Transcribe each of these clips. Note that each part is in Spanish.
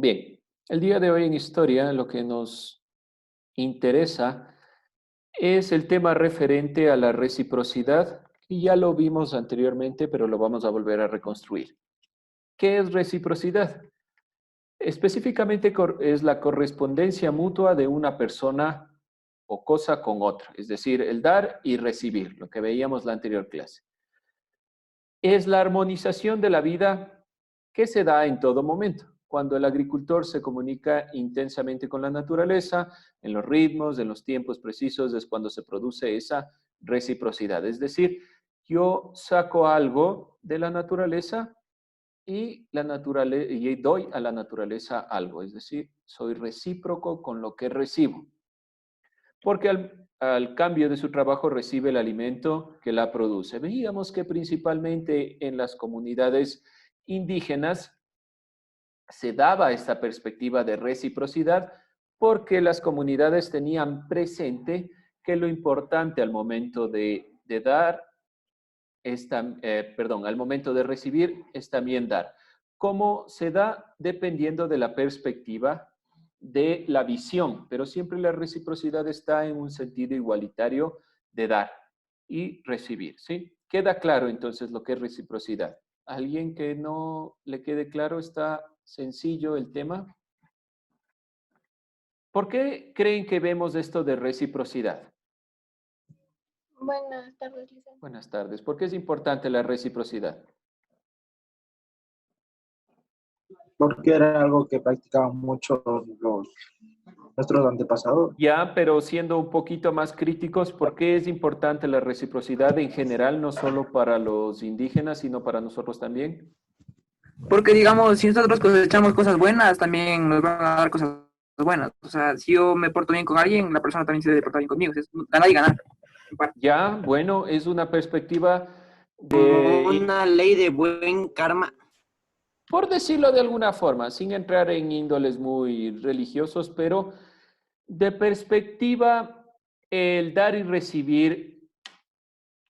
Bien, el día de hoy en historia lo que nos interesa es el tema referente a la reciprocidad, y ya lo vimos anteriormente, pero lo vamos a volver a reconstruir. ¿Qué es reciprocidad? Específicamente es la correspondencia mutua de una persona o cosa con otra, es decir, el dar y recibir, lo que veíamos la anterior clase. Es la armonización de la vida que se da en todo momento, cuando el agricultor se comunica intensamente con la naturaleza, en los ritmos, en los tiempos precisos, es cuando se produce esa reciprocidad. Es decir, yo saco algo de la naturaleza y doy a la naturaleza algo, es decir, soy recíproco con lo que recibo, porque al cambio de su trabajo recibe el alimento que la produce. Veíamos que principalmente en las comunidades indígenas se daba esta perspectiva de reciprocidad porque las comunidades tenían presente que lo importante al momento de dar al momento de recibir es también dar. ¿Cómo se da? Dependiendo de la perspectiva de la visión, pero siempre la reciprocidad está en un sentido igualitario de dar y recibir, ¿sí? ¿Queda claro entonces lo que es reciprocidad? ¿Alguien que no le quede claro? ¿Está sencillo el tema? ¿Por qué creen que vemos esto de reciprocidad? Buenas tardes, Lisa. Buenas tardes. ¿Por qué es importante la reciprocidad? Porque era algo que practicaban mucho nuestros antepasados. Ya, pero siendo un poquito más críticos, ¿por qué es importante la reciprocidad en general, no solo para los indígenas, sino para nosotros también? Porque, digamos, si nosotros cosechamos cosas buenas, también nos van a dar cosas buenas. O sea, si yo me porto bien con alguien, la persona también se debe portar bien conmigo. Es ganar y ganar. Ya, bueno, es una perspectiva Como de, una ley de buen karma. por decirlo de alguna forma, sin entrar en índoles muy religiosos, pero de perspectiva, el dar y recibir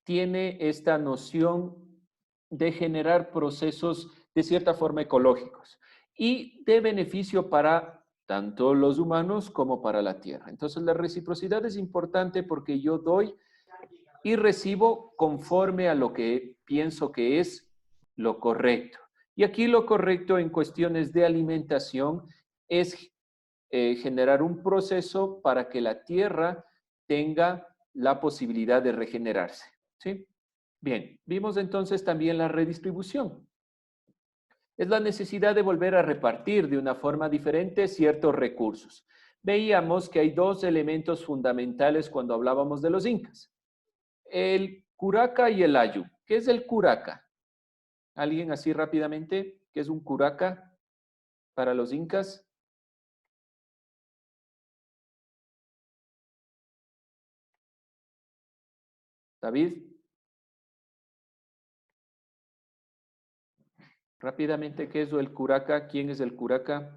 tiene esta noción de generar procesos de cierta forma ecológicos y de beneficio para tanto los humanos como para la tierra. Entonces la reciprocidad es importante porque yo doy y recibo conforme a lo que pienso que es lo correcto. Y aquí lo correcto en cuestiones de alimentación es generar un proceso para que la tierra tenga la posibilidad de regenerarse. ¿Sí? Bien, vimos entonces también la redistribución. Es la necesidad de volver a repartir de una forma diferente ciertos recursos. Veíamos que hay dos elementos fundamentales cuando hablábamos de los incas. El curaca y el ayu. ¿Qué es el curaca? ¿Alguien así rápidamente? ¿Qué es un curaca para los incas? David. Rápidamente, ¿qué es el curaca? ¿Quién es el curaca?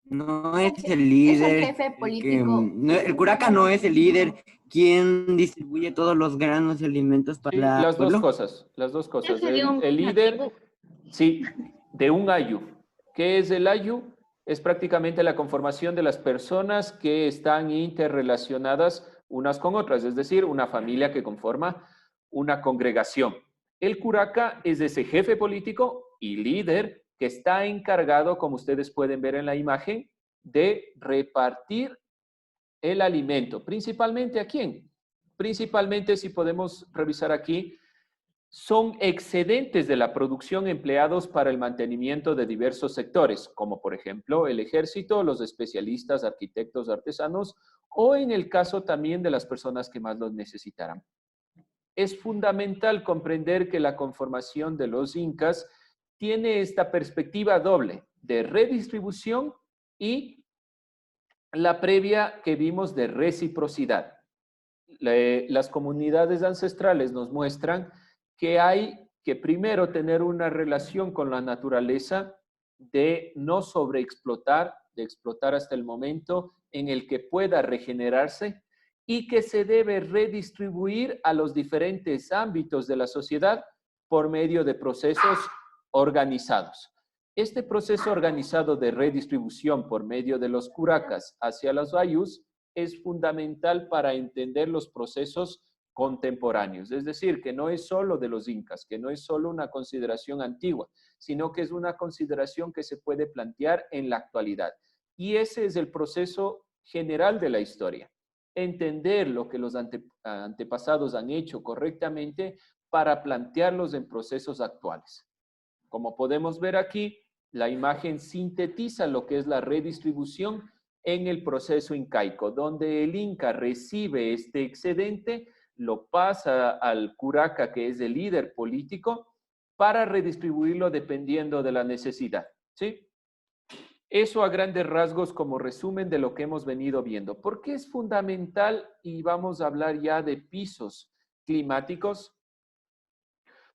No es el Es líder, el jefe político. el curaca no es el líder quien distribuye todos los granos y alimentos Sí, para el pueblo. las dos cosas. Sería un El líder, nativo. sí, de un ayu. ¿Qué es el ayu? Es prácticamente la conformación de las personas que están interrelacionadas unas con otras, es decir, una familia que conforma una congregación. El curaca es ese jefe político y líder que está encargado, como ustedes pueden ver en la imagen, de repartir el alimento. ¿Principalmente a quién? Principalmente, si podemos revisar aquí, son excedentes de la producción empleados para el mantenimiento de diversos sectores, como por ejemplo el ejército, los especialistas, arquitectos, artesanos, o en el caso también de las personas que más los necesitaran. Es fundamental comprender que la conformación de los incas tiene esta perspectiva doble de redistribución y la previa que vimos de reciprocidad. Las comunidades ancestrales nos muestran que hay que primero tener una relación con la naturaleza de no sobreexplotar, de explotar hasta el momento en el que pueda regenerarse y que se debe redistribuir a los diferentes ámbitos de la sociedad por medio de procesos organizados. Este proceso organizado de redistribución por medio de los curacas hacia los ayllus es fundamental para entender los procesos contemporáneos. Es decir, que no es solo de los incas, que no es solo una consideración antigua, sino que es una consideración que se puede plantear en la actualidad. Y ese es el proceso general de la historia. Entender lo que los antepasados han hecho correctamente para plantearlos en procesos actuales. Como podemos ver aquí, la imagen sintetiza lo que es la redistribución en el proceso incaico, donde el inca recibe este excedente, lo pasa al curaca, que es el líder político, para redistribuirlo dependiendo de la necesidad, ¿sí? Eso a grandes rasgos como resumen de lo que hemos venido viendo. ¿Por qué es fundamental? Y vamos a hablar ya de pisos climáticos.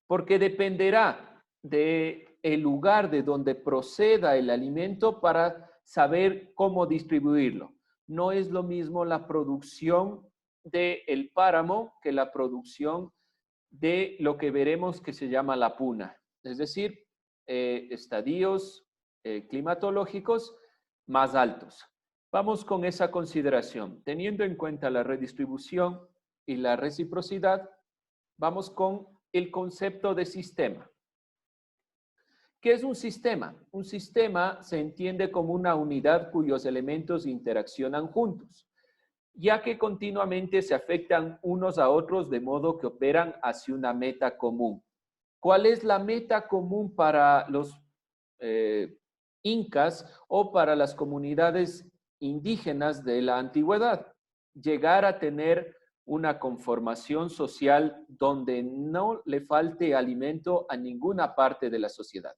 Porque dependerá del lugar de donde proceda el alimento para saber cómo distribuirlo. No es lo mismo la producción del páramo que la producción de lo que veremos que se llama la puna. Es decir, estadios climatológicos más altos. Vamos con esa consideración. Teniendo en cuenta la redistribución y la reciprocidad, vamos con el concepto de sistema. ¿Qué es un sistema? Un sistema se entiende como una unidad cuyos elementos interaccionan juntos, ya que continuamente se afectan unos a otros de modo que operan hacia una meta común. ¿Cuál es la meta común para los incas o para las comunidades indígenas de la antigüedad? Llegar a tener una conformación social donde no le falte alimento a ninguna parte de la sociedad.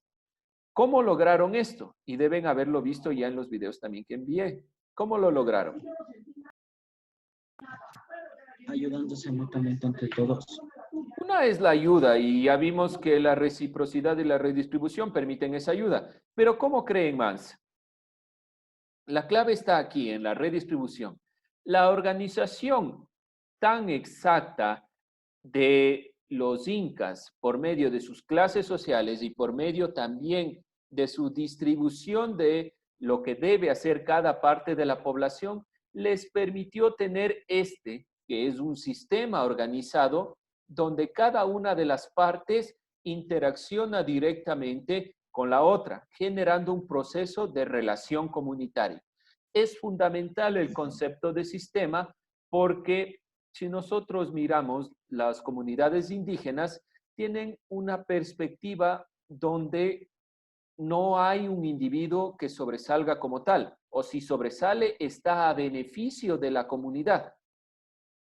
¿Cómo lograron esto? Y deben haberlo visto ya en los videos también que envié. ¿Cómo lo lograron? Ayudándose mutuamente entre todos. Una es la ayuda y ya vimos que la reciprocidad y la redistribución permiten esa ayuda. Pero ¿cómo creen más? La clave está aquí en la redistribución. La organización tan exacta de los incas por medio de sus clases sociales y por medio también de su distribución de lo que debe hacer cada parte de la población, les permitió tener que es un sistema organizado donde cada una de las partes interacciona directamente con la otra, generando un proceso de relación comunitaria. Es fundamental el concepto de sistema porque si nosotros miramos, las comunidades indígenas tienen una perspectiva donde no hay un individuo que sobresalga como tal, o si sobresale, está a beneficio de la comunidad.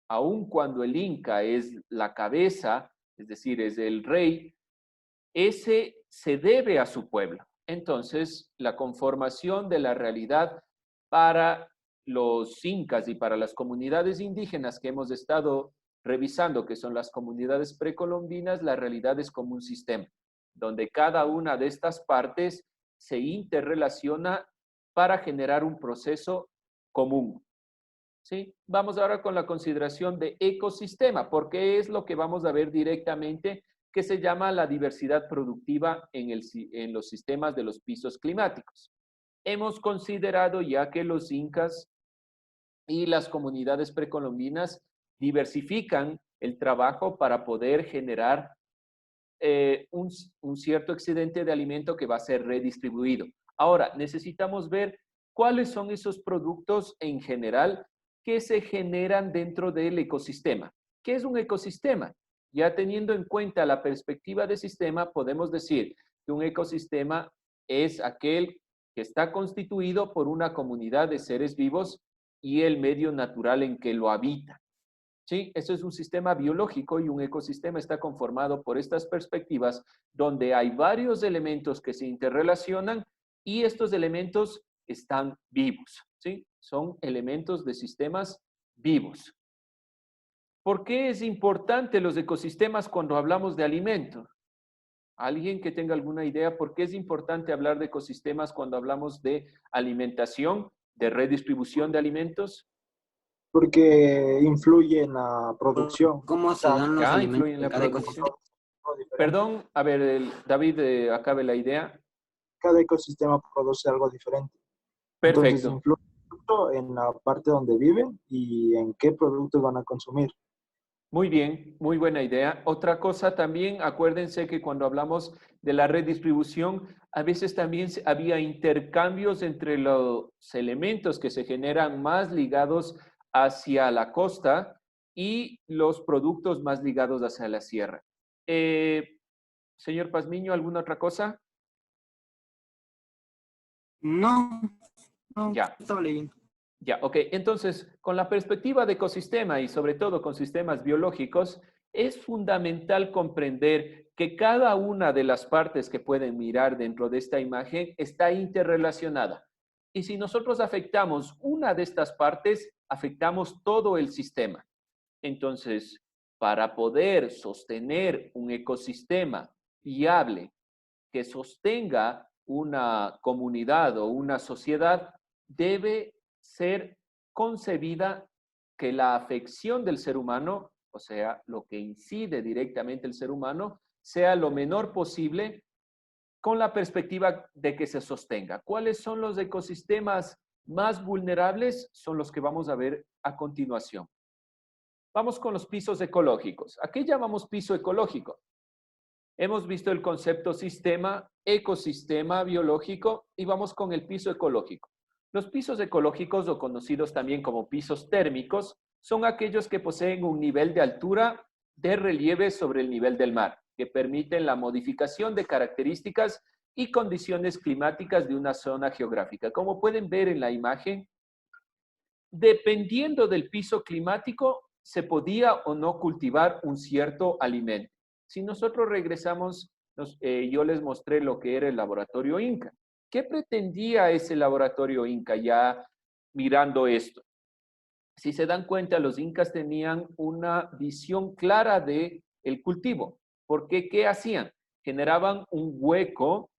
Aun cuando el inca es la cabeza, es decir, es el rey, ese se debe a su pueblo. Entonces, la conformación de la realidad para los incas y para las comunidades indígenas que hemos estado revisando, que son las comunidades precolombinas, la realidad es como un sistema, donde cada una de estas partes se interrelaciona para generar un proceso común. ¿Sí? Vamos ahora con la consideración de ecosistema, porque es lo que vamos a ver directamente, que se llama la diversidad productiva en los sistemas de los pisos climáticos. Hemos considerado ya que los incas y las comunidades precolombinas diversifican el trabajo para poder generar un cierto excedente de alimento que va a ser redistribuido. Ahora, necesitamos ver cuáles son esos productos en general que se generan dentro del ecosistema. ¿Qué es un ecosistema? Ya teniendo en cuenta la perspectiva de sistema, podemos decir que un ecosistema es aquel que está constituido por una comunidad de seres vivos y el medio natural en que lo habita. ¿Sí? Eso es un sistema biológico y un ecosistema está conformado por estas perspectivas donde hay varios elementos que se interrelacionan y estos elementos están vivos. ¿Sí? Son elementos de sistemas vivos. ¿Por qué es importante los ecosistemas cuando hablamos de alimento? ¿Alguien que tenga alguna idea por qué es importante hablar de ecosistemas cuando hablamos de alimentación, de redistribución de alimentos? Porque influye en la producción. ¿Cómo se dan los Ya alimentos influye en en la cada producción. ecosistema? algo diferente. Perdón, a ver, David, acabe la idea. Cada ecosistema produce algo diferente. Entonces Perfecto. influye mucho en la parte donde viven y en qué productos van a consumir. Muy bien, muy buena idea. Otra cosa también, acuérdense que cuando hablamos de la redistribución, a veces también había intercambios entre los elementos que se generan más ligados hacia la costa y los productos más ligados hacia la sierra. Señor Pazmiño, ¿alguna otra cosa? No, no, Ya. estaba leyendo. Ya, ok. Entonces, con la perspectiva de ecosistema y sobre todo con sistemas biológicos, es fundamental comprender que cada una de las partes que pueden mirar dentro de esta imagen está interrelacionada. Y si nosotros afectamos una de estas partes, afectamos todo el sistema. Entonces, para poder sostener un ecosistema viable que sostenga una comunidad o una sociedad, debe ser concebida que la afección del ser humano, o sea, lo que incide directamente el ser humano, sea lo menor posible con la perspectiva de que se sostenga. ¿Cuáles son los ecosistemas más vulnerables? Son los que vamos a ver a continuación. Vamos con los pisos ecológicos. ¿A qué llamamos piso ecológico? Hemos visto el concepto sistema, ecosistema biológico y vamos con el piso ecológico. Los pisos ecológicos, o conocidos también como pisos térmicos, son aquellos que poseen un nivel de altura de relieve sobre el nivel del mar, que permiten la modificación de características y condiciones climáticas de una zona geográfica. Como pueden ver en la imagen, dependiendo del piso climático, se podía o no cultivar un cierto alimento. Si nosotros regresamos, yo les mostré lo que era el laboratorio Inca. ¿Qué pretendía ese laboratorio Inca ya mirando esto? Si se dan cuenta, los incas tenían una visión clara de el cultivo. Porque, ¿qué hacían? Generaban un hueco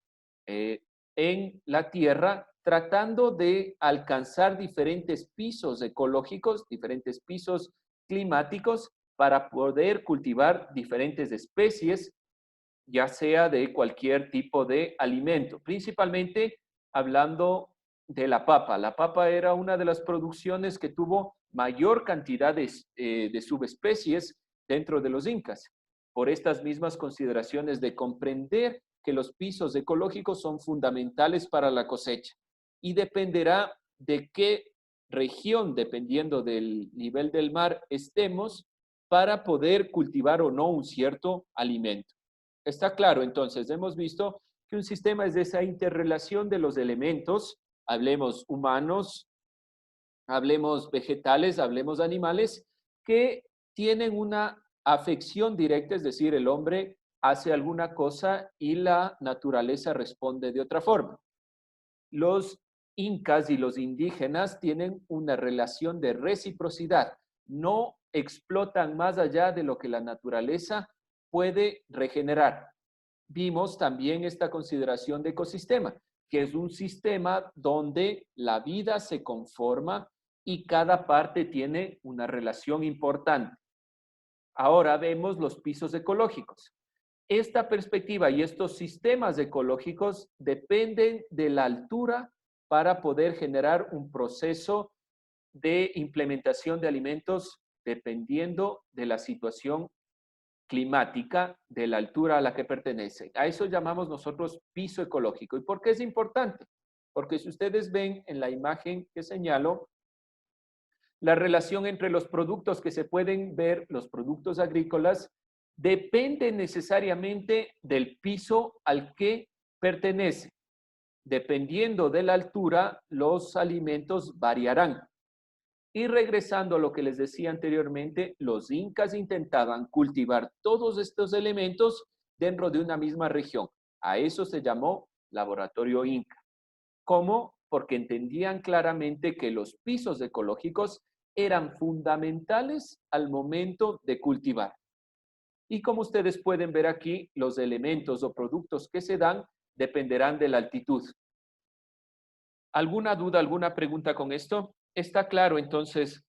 en la tierra tratando de alcanzar diferentes pisos ecológicos, diferentes pisos climáticos para poder cultivar diferentes especies, ya sea de cualquier tipo de alimento, principalmente hablando de la papa. La papa era una de las producciones que tuvo mayor cantidad de subespecies dentro de los incas, por estas mismas consideraciones de comprender que los pisos ecológicos son fundamentales para la cosecha y dependerá de qué región, dependiendo del nivel del mar, estemos para poder cultivar o no un cierto alimento. Está claro, entonces, hemos visto que un sistema es esa interrelación de los elementos, hablemos humanos, hablemos vegetales, hablemos animales, que tienen una afección directa, es decir, el hombre hace alguna cosa y la naturaleza responde de otra forma. Los incas y los indígenas tienen una relación de reciprocidad, no explotan más allá de lo que la naturaleza puede regenerar. Vimos también esta consideración de ecosistema, que es un sistema donde la vida se conforma y cada parte tiene una relación importante. Ahora vemos los pisos ecológicos. Esta perspectiva y estos sistemas ecológicos dependen de la altura para poder generar un proceso de implementación de alimentos dependiendo de la situación climática de la altura a la que pertenece. A eso llamamos nosotros piso ecológico. ¿Y por qué es importante? Porque si ustedes ven en la imagen que señalo, la relación entre los productos que se pueden ver, los productos agrícolas, depende necesariamente del piso al que pertenece. Dependiendo de la altura, los alimentos variarán. Y regresando a lo que les decía anteriormente, los incas intentaban cultivar todos estos elementos dentro de una misma región. A eso se llamó laboratorio Inca. ¿Cómo? Porque entendían claramente que los pisos ecológicos eran fundamentales al momento de cultivar. Y como ustedes pueden ver aquí, los elementos o productos que se dan dependerán de la altitud. ¿Alguna duda, alguna pregunta con esto? Está claro entonces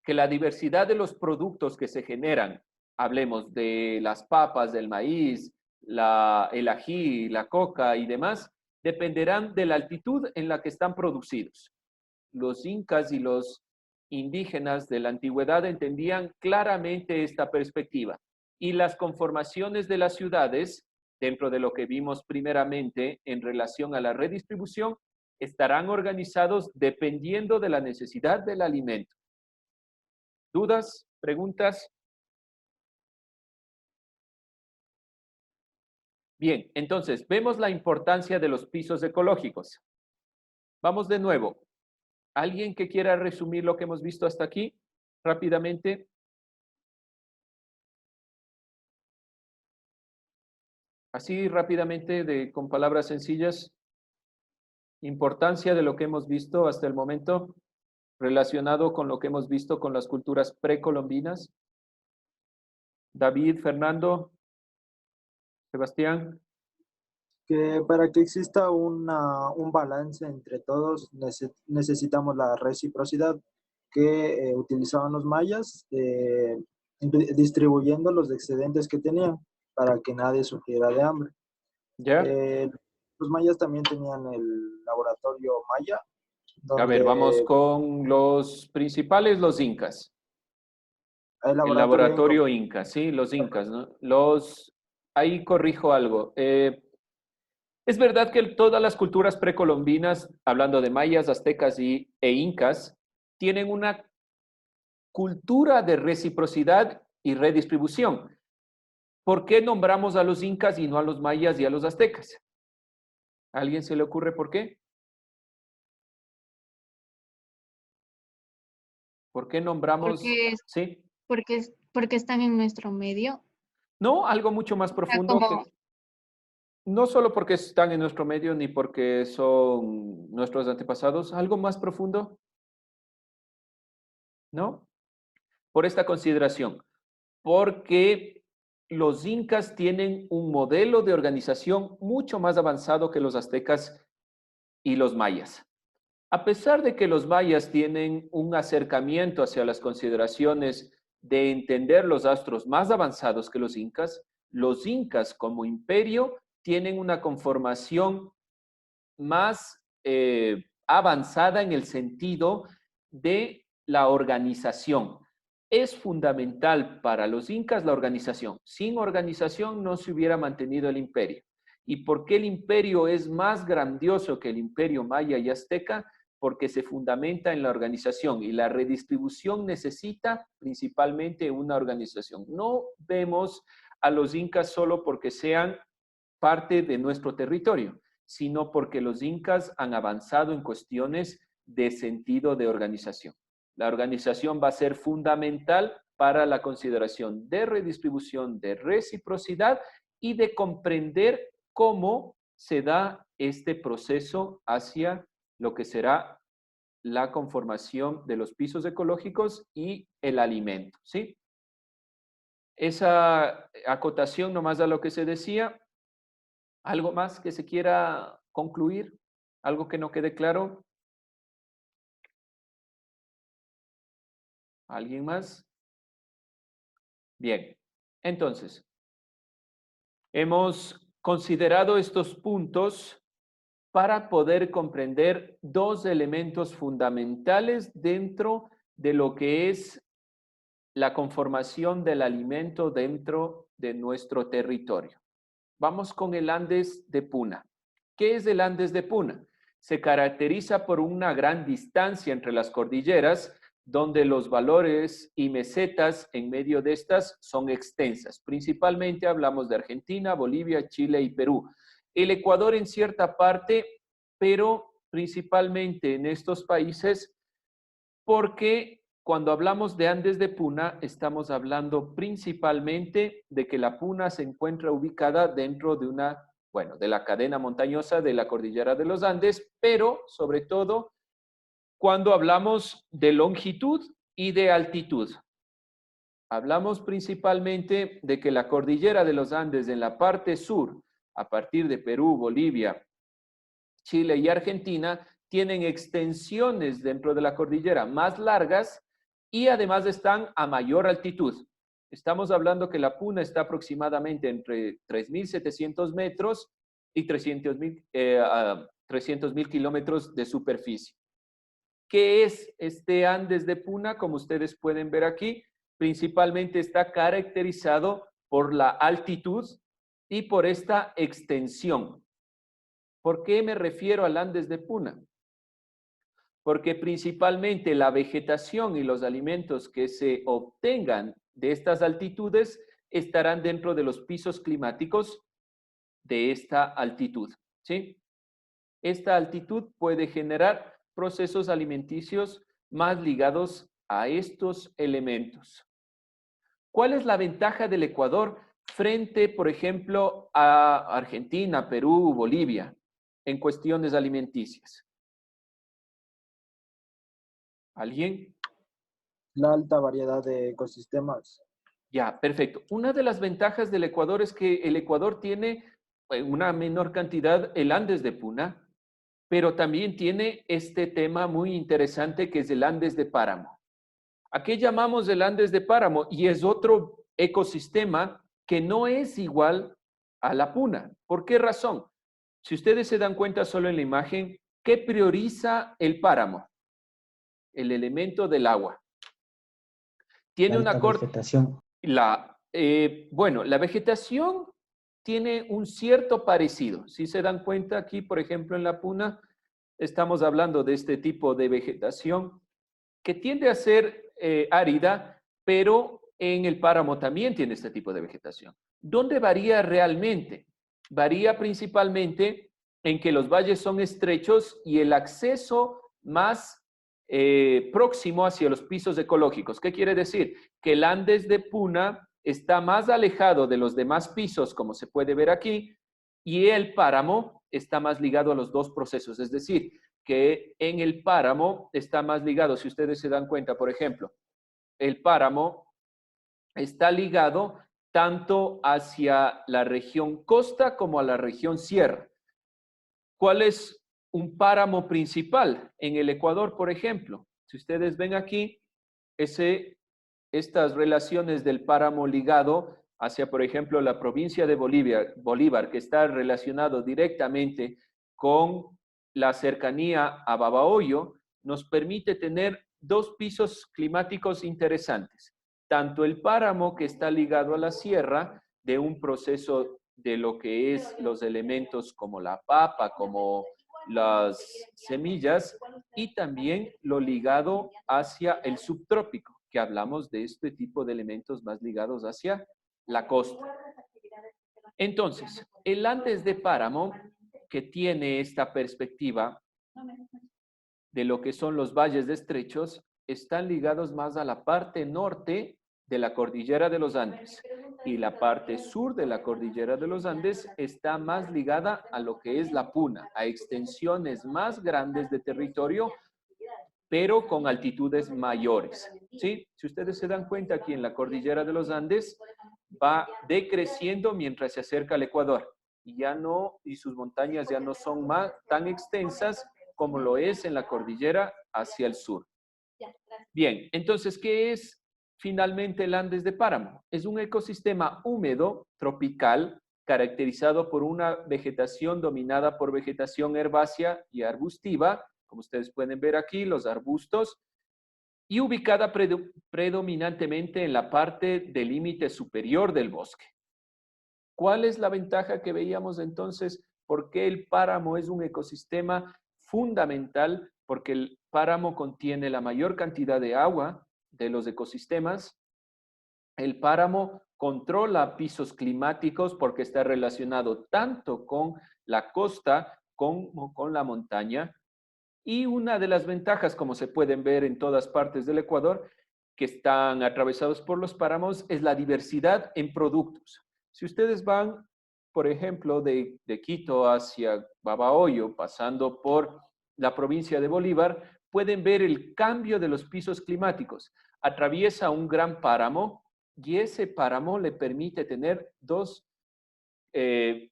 que la diversidad de los productos que se generan hablemos de las papas, del maíz, el ají, la coca y demás, dependerán de la altitud en la que están producidos. Los incas y los indígenas de la antigüedad entendían claramente esta perspectiva y las conformaciones de las ciudades, dentro de lo que vimos primeramente en relación a la redistribución, estarán organizados dependiendo de la necesidad del alimento. ¿Dudas? ¿Preguntas? Bien, entonces, vemos la importancia de los pisos ecológicos. Vamos de nuevo. ¿Alguien que quiera resumir lo que hemos visto hasta aquí? Rápidamente. Así rápidamente, con palabras sencillas. Importancia de lo que hemos visto hasta el momento relacionado con lo que hemos visto con las culturas precolombinas. David, Fernando, Sebastián. Que para que exista un balance entre todos necesitamos la reciprocidad que utilizaban los mayas, distribuyendo los excedentes que tenían para que nadie sufriera de hambre. ¿Ya? Los mayas también tenían el laboratorio maya. A ver, vamos con los principales, los incas. El laboratorio inca, sí, los incas, ¿no? Ahí corrijo algo. Es verdad que todas las culturas precolombinas, hablando de mayas, aztecas e incas, tienen una cultura de reciprocidad y redistribución. ¿Por qué nombramos a los incas y no a los mayas y a los aztecas? ¿A alguien se le ocurre por qué? ¿Por qué nombramos? ¿Sí? Porque están en nuestro medio. No, algo mucho más profundo. No solo porque están en nuestro medio ni porque son nuestros antepasados, algo más profundo. ¿No? Por esta consideración. Porque los incas tienen un modelo de organización mucho más avanzado que los aztecas y los mayas. A pesar de que los mayas tienen un acercamiento hacia las consideraciones de entender los astros más avanzados que los incas como imperio tienen una conformación más avanzada en el sentido de la organización. Es fundamental para los incas la organización. Sin organización no se hubiera mantenido el imperio. ¿Y por qué el imperio es más grandioso que el imperio maya y azteca? Porque se fundamenta en la organización y la redistribución necesita principalmente una organización. No vemos a los incas solo porque sean parte de nuestro territorio, sino porque los incas han avanzado en cuestiones de sentido de organización. La organización va a ser fundamental para la consideración de redistribución, de reciprocidad y de comprender cómo se da este proceso hacia lo que será la conformación de los pisos ecológicos y el alimento, ¿sí? Esa acotación nomás a lo que se decía. ¿Algo más que se quiera concluir? ¿Algo que no quede claro? ¿Alguien más? Bien, entonces, hemos considerado estos puntos para poder comprender dos elementos fundamentales dentro de lo que es la conformación del alimento dentro de nuestro territorio. Vamos con el Andes de Puna. ¿Qué es el Andes de Puna? Se caracteriza por una gran distancia entre las cordilleras, donde los valores y mesetas en medio de estas son extensas. Principalmente hablamos de Argentina, Bolivia, Chile y Perú. El Ecuador en cierta parte, pero principalmente en estos países, porque cuando hablamos de Andes de Puna, estamos hablando principalmente de que la Puna se encuentra ubicada dentro de de la cadena montañosa de la cordillera de los Andes, pero sobre todo cuando hablamos de longitud y de altitud. Hablamos principalmente de que la cordillera de los Andes en la parte sur, a partir de Perú, Bolivia, Chile y Argentina, tienen extensiones dentro de la cordillera más largas y además están a mayor altitud. Estamos hablando que la Puna está aproximadamente entre 3.700 metros y 300.000 kilómetros de superficie. ¿Qué es este Andes de Puna? Como ustedes pueden ver aquí, principalmente está caracterizado por la altitud y por esta extensión. ¿Por qué me refiero al Andes de Puna? Porque principalmente la vegetación y los alimentos que se obtengan de estas altitudes estarán dentro de los pisos climáticos de esta altitud, ¿sí? Esta altitud puede generar procesos alimenticios más ligados a estos elementos. ¿Cuál es la ventaja del Ecuador frente, por ejemplo, a Argentina, Perú, Bolivia en cuestiones alimenticias? ¿Alguien? La alta variedad de ecosistemas. Ya, perfecto. Una de las ventajas del Ecuador es que el Ecuador tiene una menor cantidad, el Andes de Puna, pero también tiene este tema muy interesante que es el Andes de Páramo. ¿A qué llamamos el Andes de Páramo? Y es otro ecosistema que no es igual a la Puna. ¿Por qué razón? Si ustedes se dan cuenta solo en la imagen, ¿qué prioriza el páramo? El elemento del agua. Tiene La una alta vegetación. Bueno, la vegetación tiene un cierto parecido. Si se dan cuenta aquí, por ejemplo, en la Puna, estamos hablando de este tipo de vegetación que tiende a ser árida, pero en el páramo también tiene este tipo de vegetación. ¿Dónde varía realmente? Varía principalmente en que los valles son estrechos y el acceso más próximo hacia los pisos ecológicos. ¿Qué quiere decir? Que el Andes de Puna está más alejado de los demás pisos, como se puede ver aquí, y el páramo está más ligado a los dos procesos. Es decir, que en el páramo está más ligado, si ustedes se dan cuenta, por ejemplo, el páramo está ligado tanto hacia la región costa como a la región sierra. ¿Cuál es un páramo principal en el Ecuador, por ejemplo? Si ustedes ven aquí, estas relaciones del páramo ligado hacia, por ejemplo, la provincia de Bolívar, que está relacionado directamente con la cercanía a Babahoyo, nos permite tener dos pisos climáticos interesantes. Tanto el páramo que está ligado a la sierra, de un proceso de lo que es los elementos como la papa, como las semillas, y también lo ligado hacia el subtrópico, que hablamos de este tipo de elementos más ligados hacia la costa. Entonces, el Andes de Páramo, que tiene esta perspectiva de lo que son los valles de estrechos, están ligados más a la parte norte de la cordillera de los Andes, y la parte sur de la cordillera de los Andes está más ligada a lo que es la Puna, a extensiones más grandes de territorio, pero con altitudes mayores, ¿sí? Si ustedes se dan cuenta, aquí en la cordillera de los Andes va decreciendo mientras se acerca al Ecuador, y sus montañas ya no son tan extensas como lo es en la cordillera hacia el sur. Bien, entonces, ¿qué es finalmente el Andes de Páramo? Es un ecosistema húmedo, tropical, caracterizado por una vegetación dominada por vegetación herbácea y arbustiva, como ustedes pueden ver aquí, los arbustos, y ubicada predominantemente en la parte del límite superior del bosque. ¿Cuál es la ventaja que veíamos entonces? ¿Por qué el páramo es un ecosistema fundamental? Porque el páramo contiene la mayor cantidad de agua de los ecosistemas. El páramo controla pisos climáticos porque está relacionado tanto con la costa como con la montaña. Y una de las ventajas, como se pueden ver en todas partes del Ecuador, que están atravesados por los páramos, es la diversidad en productos. Si ustedes van, por ejemplo, de Quito hacia Babahoyo, pasando por la provincia de Bolívar, pueden ver el cambio de los pisos climáticos. Atraviesa un gran páramo y ese páramo le permite tener dos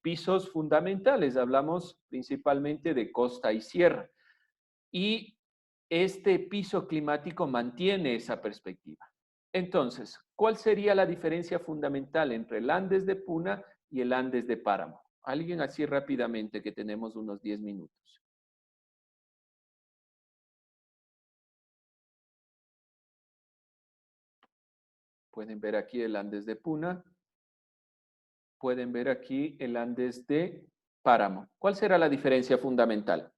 pisos fundamentales. Hablamos principalmente de costa y sierra. Y este piso climático mantiene esa perspectiva. Entonces, ¿Cuál sería la diferencia fundamental entre el Andes de Puna y el Andes de Páramo? Alguien así rápidamente, que tenemos unos 10 minutos. Pueden ver aquí el Andes de Puna. Pueden ver aquí el Andes de Páramo. ¿Cuál será la diferencia fundamental?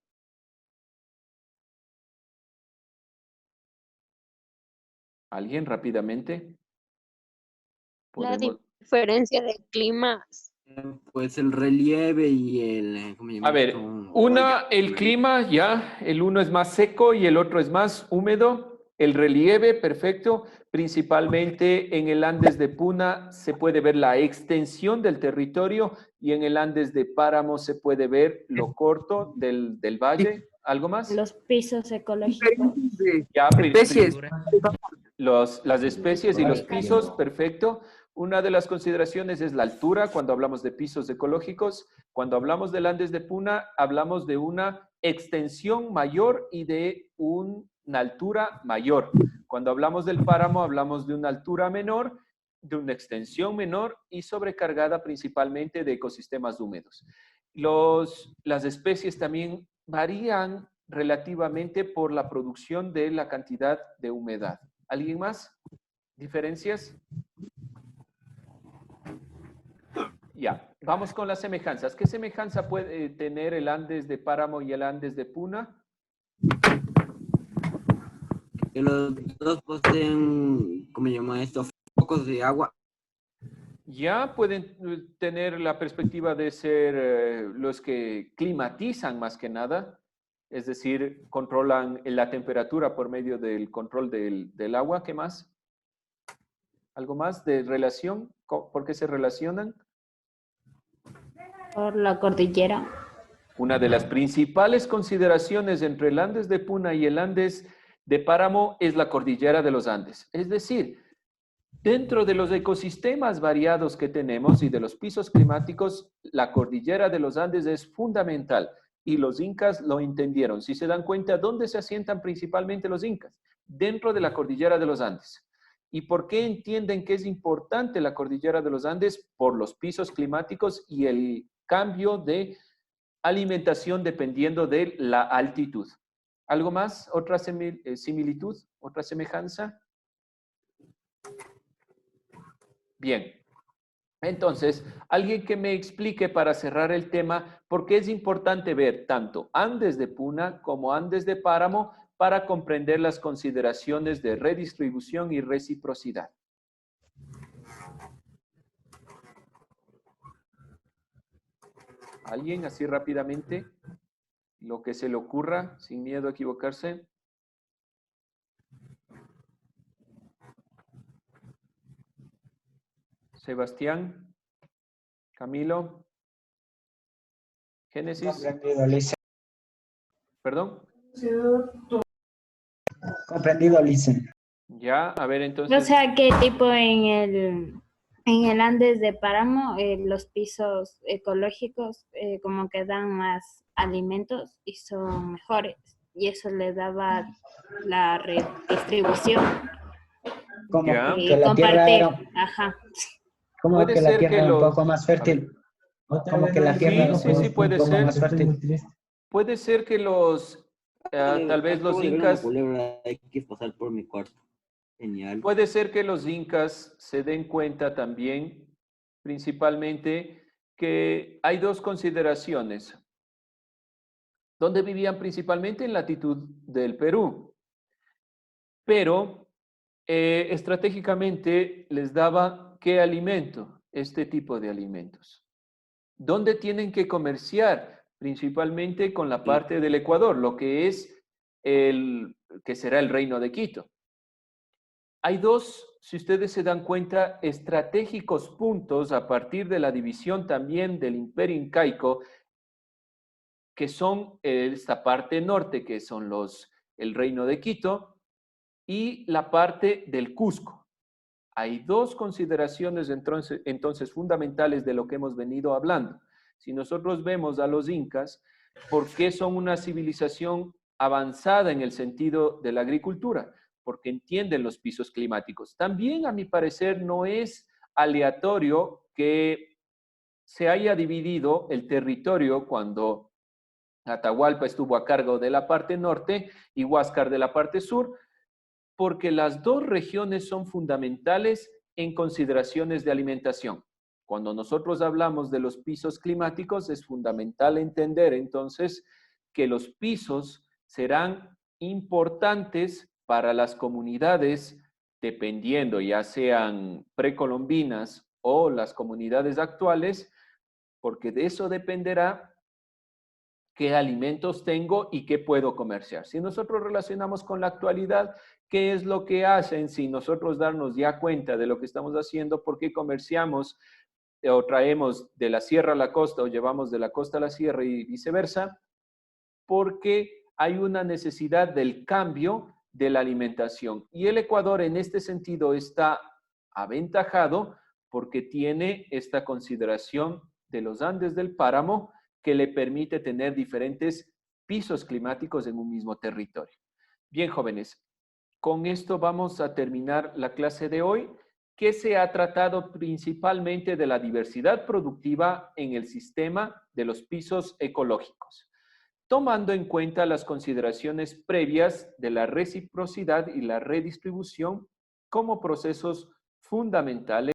¿Alguien rápidamente? La Podemos... diferencia de climas. Pues el relieve y el, ¿cómo se llama A ver, esto? el clima, ya, el uno es más seco y el otro es más húmedo. El relieve, perfecto. Principalmente en el Andes de Puna se puede ver la extensión del territorio y en el Andes de Páramo se puede ver lo corto del valle. ¿Algo más? Los pisos ecológicos. De Ya, especies. las especies y los pisos, perfecto. Una de las consideraciones es la altura cuando hablamos de pisos ecológicos. Cuando hablamos del Andes de Puna, hablamos de una extensión mayor y de una altura mayor. Cuando hablamos del páramo, hablamos de una altura menor, de una extensión menor y sobrecargada principalmente de ecosistemas húmedos. Las especies también varían relativamente por la producción de la cantidad de humedad. ¿Alguien más? ¿Diferencias? Ya, vamos con las semejanzas. ¿Qué semejanza puede tener el Andes de Páramo y el Andes de Puna? Que los dos poseen, ¿cómo se llama esto? Focos de agua. Ya pueden tener la perspectiva de ser los que climatizan más que nada, es decir, controlan la temperatura por medio del control del agua. ¿Qué más? ¿Algo más de relación? ¿Por qué se relacionan? Por la cordillera. Una de las principales consideraciones entre el Andes de Puna y el Andes de Páramo es la cordillera de los Andes. Es decir, dentro de los ecosistemas variados que tenemos y de los pisos climáticos, la cordillera de los Andes es fundamental y los incas lo entendieron. Si se dan cuenta, ¿dónde se asientan principalmente los incas? Dentro de la cordillera de los Andes. ¿Y por qué entienden que es importante la cordillera de los Andes? Por los pisos climáticos y el cambio de alimentación dependiendo de la altitud. ¿Algo más? ¿Otra similitud? ¿Otra semejanza? Bien. Entonces, alguien que me explique para cerrar el tema por qué es importante ver tanto Andes de Puna como Andes de Páramo para comprender las consideraciones de redistribución y reciprocidad. ¿Alguien así rápidamente? Lo que se le ocurra, sin miedo a equivocarse. Sebastián, Camilo, Génesis. ¿Perdón? Comprendido, Licen. Ya, a ver entonces. O sea, ¿qué tipo en el Andes de Páramo, los pisos ecológicos como que dan más alimentos y son mejores? Y eso le daba la redistribución. Como Ya. que la tierra era, Ajá. como Puede que la ser tierra que era un los- poco más fértil. Como que la Sí, tierra era sí, puede un poco ser. más fértil. Puede ser que tal vez los Acabo de ver incas, una culebra X pasar por mi cuarto. Genial. puede ser que los incas se den cuenta también, principalmente, que hay dos consideraciones. ¿Dónde vivían principalmente? En latitud del Perú. Pero estratégicamente les daba ¿qué alimento? Este tipo de alimentos. ¿Dónde tienen que comerciar? Principalmente con la parte del Ecuador, lo que es que será el Reino de Quito. Hay dos, si ustedes se dan cuenta, estratégicos puntos a partir de la división también del Imperio Incaico, que son esta parte norte, que son el Reino de Quito, y la parte del Cusco. Hay dos consideraciones entonces fundamentales de lo que hemos venido hablando. Si nosotros vemos a los incas, ¿por qué son una civilización avanzada en el sentido de la agricultura? porque entienden los pisos climáticos. También, a mi parecer, no es aleatorio que se haya dividido el territorio cuando Atahualpa estuvo a cargo de la parte norte y Huáscar de la parte sur, porque las dos regiones son fundamentales en consideraciones de alimentación. Cuando nosotros hablamos de los pisos climáticos, es fundamental entender entonces que los pisos serán importantes para las comunidades, dependiendo ya sean precolombinas o las comunidades actuales, porque de eso dependerá qué alimentos tengo y qué puedo comerciar. Si nosotros relacionamos con la actualidad, ¿qué es lo que hacen sin nosotros darnos ya cuenta de lo que estamos haciendo? ¿Por qué comerciamos o traemos de la sierra a la costa o llevamos de la costa a la sierra y viceversa? Porque hay una necesidad del cambio de la alimentación. Y el Ecuador en este sentido está aventajado porque tiene esta consideración de los Andes del páramo que le permite tener diferentes pisos climáticos en un mismo territorio. Bien, jóvenes, con esto vamos a terminar la clase de hoy, que se ha tratado principalmente de la diversidad productiva en el sistema de los pisos ecológicos, tomando en cuenta las consideraciones previas de la reciprocidad y la redistribución como procesos fundamentales